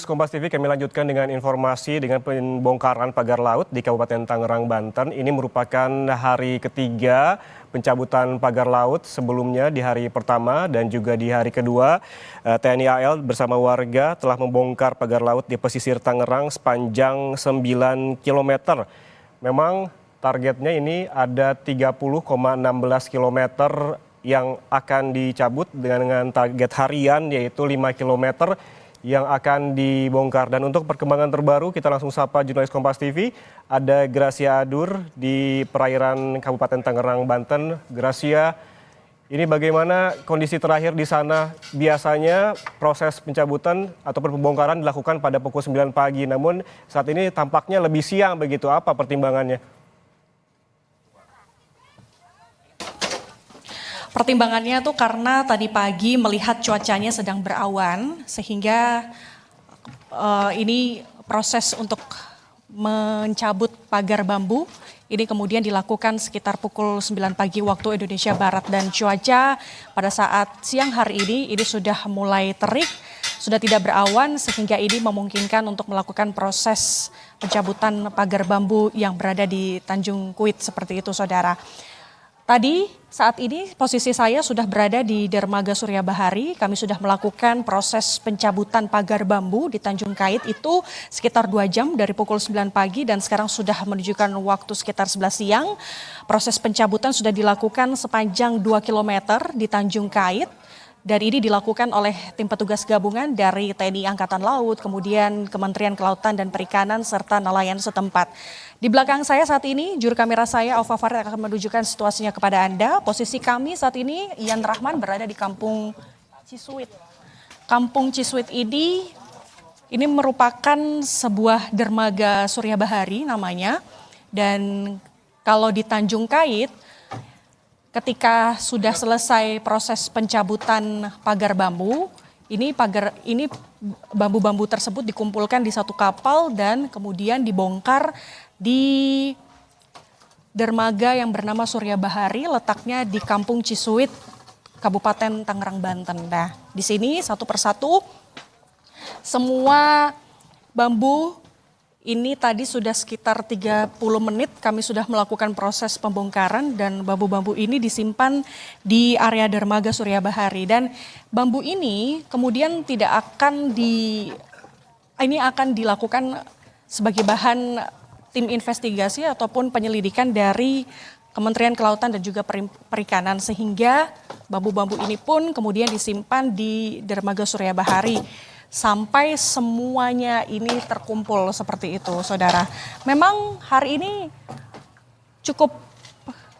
Kompas TV, kami lanjutkan dengan informasi dengan pembongkaran pagar laut di Kabupaten Tangerang, Banten. Ini merupakan hari ketiga pencabutan pagar laut. Sebelumnya di hari pertama dan juga di hari kedua, TNI AL bersama warga telah membongkar pagar laut di pesisir Tangerang sepanjang 9 km. Memang targetnya ini ada 30,16 km yang akan dicabut dengan target harian yaitu 5 km yang akan dibongkar. Dan untuk perkembangan terbaru kita langsung sapa jurnalis Kompas TV, ada Gracia Adur di perairan Kabupaten Tangerang, Banten. Gracia, ini bagaimana kondisi terakhir di sana? Biasanya proses pencabutan ataupun pembongkaran dilakukan pada pukul 9 pagi, namun saat ini tampaknya lebih siang begitu. Apa pertimbangannya? Pertimbangannya tuh karena tadi pagi melihat cuacanya sedang berawan sehingga ini proses untuk mencabut pagar bambu ini kemudian dilakukan sekitar pukul 9 pagi waktu Indonesia Barat, dan cuaca pada saat siang hari ini sudah mulai terik, sudah tidak berawan sehingga ini memungkinkan untuk melakukan proses pencabutan pagar bambu yang berada di Tanjung Kuit seperti itu, saudara. Tadi saat ini posisi saya sudah berada di Dermaga Surya Bahari. Kami sudah melakukan proses pencabutan pagar bambu di Tanjung Kait itu sekitar 2 jam dari pukul 9 pagi dan sekarang sudah menunjukkan waktu sekitar 11 siang. Proses pencabutan sudah dilakukan sepanjang 2 km di Tanjung Kait. Dan ini dilakukan oleh tim petugas gabungan dari TNI Angkatan Laut, kemudian Kementerian Kelautan dan Perikanan, serta nelayan setempat. Di belakang saya saat ini, juru kamera saya, Alfa Farid, akan menunjukkan situasinya kepada Anda. Posisi kami saat ini, Ian Rahman, berada di Kampung Cisuit. Kampung Cisuit ini merupakan sebuah dermaga Surya Bahari namanya. Dan kalau di Tanjung Kait, ketika sudah selesai proses pencabutan pagar bambu, ini bambu-bambu tersebut dikumpulkan di satu kapal dan kemudian dibongkar di dermaga yang bernama Surya Bahari, letaknya di Kampung Cisuit, Kabupaten Tangerang, Banten. Nah, di sini satu persatu semua bambu ini tadi sudah sekitar 30 menit kami sudah melakukan proses pembongkaran dan bambu-bambu ini disimpan di area dermaga Surya Bahari. Dan bambu ini kemudian akan dilakukan sebagai bahan tim investigasi ataupun penyelidikan dari Kementerian Kelautan dan juga Perikanan, sehingga bambu-bambu ini pun kemudian disimpan di dermaga Surya Bahari sampai semuanya ini terkumpul seperti itu, saudara. Memang hari ini cukup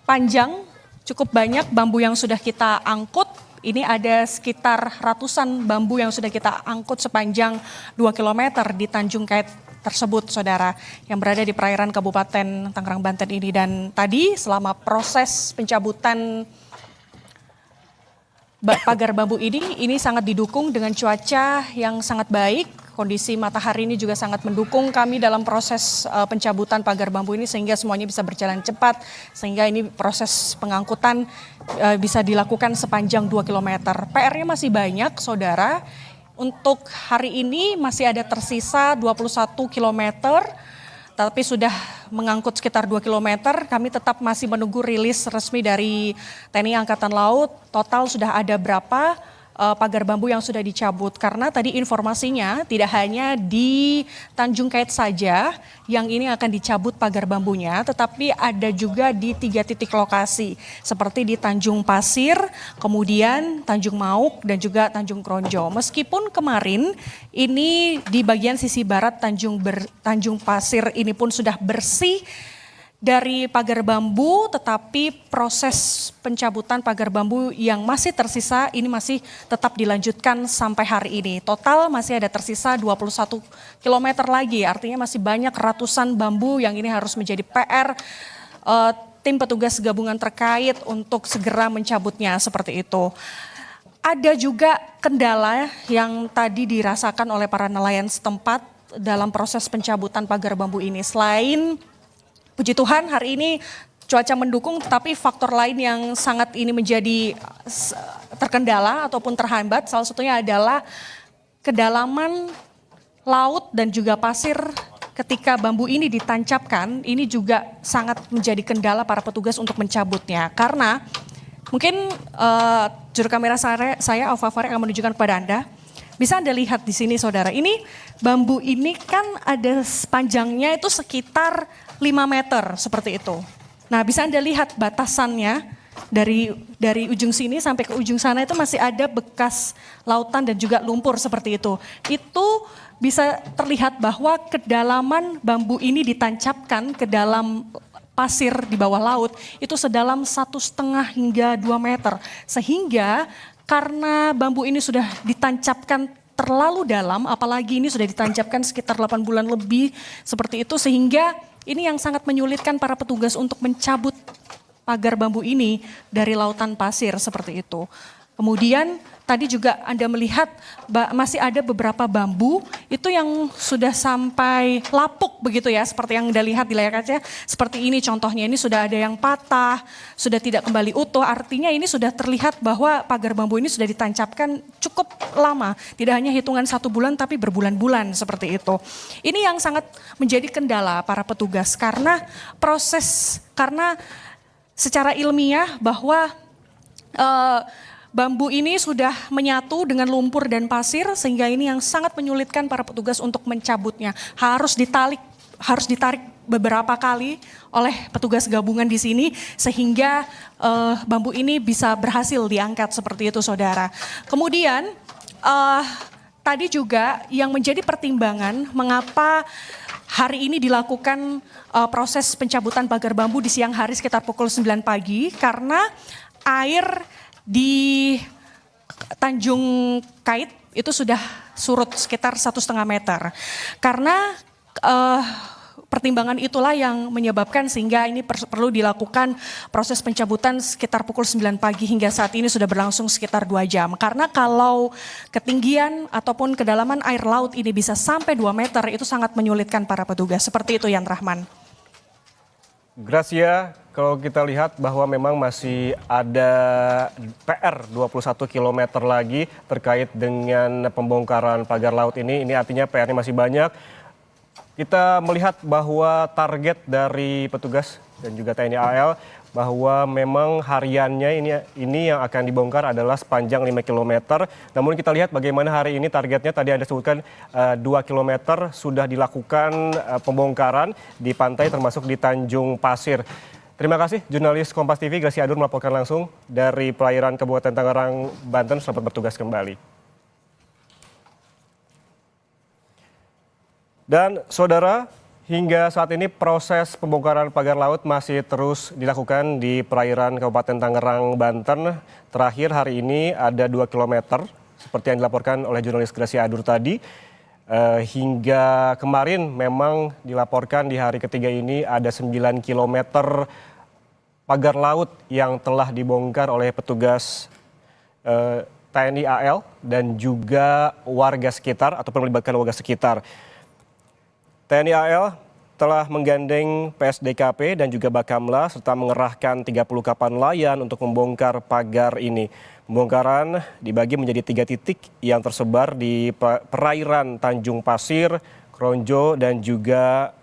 panjang, cukup banyak bambu yang sudah kita angkut. Ini ada sekitar ratusan bambu yang sudah kita angkut sepanjang 2 km di Tanjung Kait tersebut, saudara, yang berada di perairan Kabupaten Tangerang, Banten ini. Dan tadi selama proses pencabutan pagar bambu ini sangat didukung dengan cuaca yang sangat baik. Kondisi matahari ini juga sangat mendukung kami dalam proses pencabutan pagar bambu ini sehingga semuanya bisa berjalan cepat. Sehingga ini proses pengangkutan bisa dilakukan sepanjang 2 km. PR-nya masih banyak, saudara. Untuk hari ini masih ada tersisa 21 km. Tapi sudah mengangkut sekitar 2 km, kami tetap masih menunggu rilis resmi dari TNI Angkatan Laut. Total sudah ada berapa pagar bambu yang sudah dicabut. Karena tadi informasinya tidak hanya di Tanjung Kait saja yang ini akan dicabut pagar bambunya, tetapi ada juga di 3 titik lokasi. Seperti di Tanjung Pasir, kemudian Tanjung Mauk, dan juga Tanjung Kronjo. Meskipun kemarin ini di bagian sisi barat Tanjung Pasir ini pun sudah bersih dari pagar bambu, tetapi proses pencabutan pagar bambu yang masih tersisa ini masih tetap dilanjutkan sampai hari ini. Total masih ada tersisa 21 km lagi, artinya masih banyak ratusan bambu yang ini harus menjadi PR tim petugas gabungan terkait untuk segera mencabutnya seperti itu. Ada juga kendala yang tadi dirasakan oleh para nelayan setempat dalam proses pencabutan pagar bambu ini. Selain puji Tuhan hari ini cuaca mendukung, tetapi faktor lain yang sangat ini menjadi terkendala ataupun terhambat, salah satunya adalah kedalaman laut dan juga pasir ketika bambu ini ditancapkan, ini juga sangat menjadi kendala para petugas untuk mencabutnya. Karena mungkin juru kamera saya Alfa Fari akan menunjukkan kepada Anda. Bisa Anda lihat di sini saudara, ini bambu ini kan ada panjangnya itu sekitar 5 meter seperti itu. Nah bisa Anda lihat batasannya dari ujung sini sampai ke ujung sana itu masih ada bekas lautan dan juga lumpur seperti itu. Itu bisa terlihat bahwa kedalaman bambu ini ditancapkan ke dalam pasir di bawah laut itu sedalam 1,5 hingga 2 meter. Sehingga karena bambu ini sudah ditancapkan terlalu dalam, apalagi ini sudah ditancapkan sekitar 8 bulan lebih seperti itu, sehingga ini yang sangat menyulitkan para petugas untuk mencabut pagar bambu ini dari lautan pasir seperti itu. Kemudian tadi juga Anda melihat masih ada beberapa bambu itu yang sudah sampai lapuk begitu ya, seperti yang Anda lihat di layar kaca. Seperti ini contohnya, ini sudah ada yang patah, sudah tidak kembali utuh. Artinya ini sudah terlihat bahwa pagar bambu ini sudah ditancapkan cukup lama. Tidak hanya hitungan 1 bulan tapi berbulan-bulan seperti itu. Ini yang sangat menjadi kendala para petugas karena secara ilmiah bahwa bambu ini sudah menyatu dengan lumpur dan pasir sehingga ini yang sangat menyulitkan para petugas untuk mencabutnya. Harus ditarik beberapa kali oleh petugas gabungan di sini sehingga bambu ini bisa berhasil diangkat seperti itu saudara. Kemudian tadi juga yang menjadi pertimbangan mengapa hari ini dilakukan proses pencabutan pagar bambu di siang hari sekitar pukul 9 pagi karena air di Tanjung Kait itu sudah surut sekitar 1,5 meter. Karena pertimbangan itulah yang menyebabkan sehingga ini perlu dilakukan proses pencabutan sekitar pukul 9 pagi hingga saat ini sudah berlangsung sekitar 2 jam. Karena kalau ketinggian ataupun kedalaman air laut ini bisa sampai 2 meter itu sangat menyulitkan para petugas. Seperti itu Yan Rahman. Gracia, kalau kita lihat bahwa memang masih ada PR 21 km lagi terkait dengan pembongkaran pagar laut ini artinya PR-nya masih banyak. Kita melihat bahwa target dari petugas dan juga TNI AL bahwa memang hariannya ini yang akan dibongkar adalah sepanjang 5 km. Namun kita lihat bagaimana hari ini targetnya tadi Anda sebutkan 2 km sudah dilakukan pembongkaran di pantai termasuk di Tanjung Pasir. Terima kasih jurnalis Kompas TV Gracia Adur melaporkan langsung dari perairan Kabupaten Tangerang, Banten. Selamat bertugas kembali. Dan saudara, hingga saat ini proses pembongkaran pagar laut masih terus dilakukan di perairan Kabupaten Tangerang, Banten. Terakhir hari ini ada 2 km seperti yang dilaporkan oleh jurnalis Gracia Adur tadi. Hingga kemarin memang dilaporkan di hari ketiga ini ada 9 km pagar laut yang telah dibongkar oleh petugas TNI AL dan juga warga sekitar ataupun melibatkan warga sekitar. TNI AL telah menggandeng PSDKP dan juga Bakamla serta mengerahkan 30 kapal nelayan untuk membongkar pagar ini. Pembongkaran dibagi menjadi 3 titik yang tersebar di perairan Tanjung Pasir, Kronjo dan juga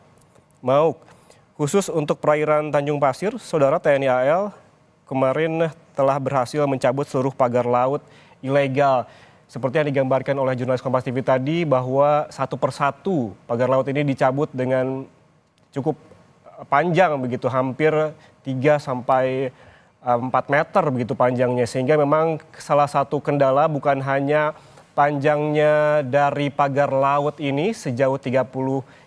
Mauk. Khusus untuk perairan Tanjung Pasir, saudara TNI AL kemarin telah berhasil mencabut seluruh pagar laut ilegal. Seperti yang digambarkan oleh jurnalis Kompas TV tadi bahwa satu persatu pagar laut ini dicabut dengan cukup panjang begitu, hampir 3 sampai 4 meter begitu panjangnya. Sehingga memang salah satu kendala bukan hanya panjangnya dari pagar laut ini sejauh 30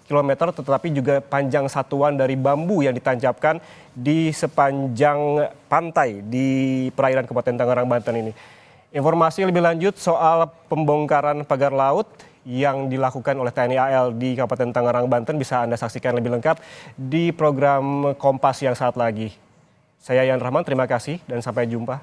km, tetapi juga panjang satuan dari bambu yang ditancapkan di sepanjang pantai di perairan Kabupaten Tangerang, Banten ini. Informasi lebih lanjut soal pembongkaran pagar laut yang dilakukan oleh TNI AL di Kabupaten Tangerang, Banten bisa Anda saksikan lebih lengkap di program Kompas yang saat lagi. Saya Yan Rahman, terima kasih dan sampai jumpa.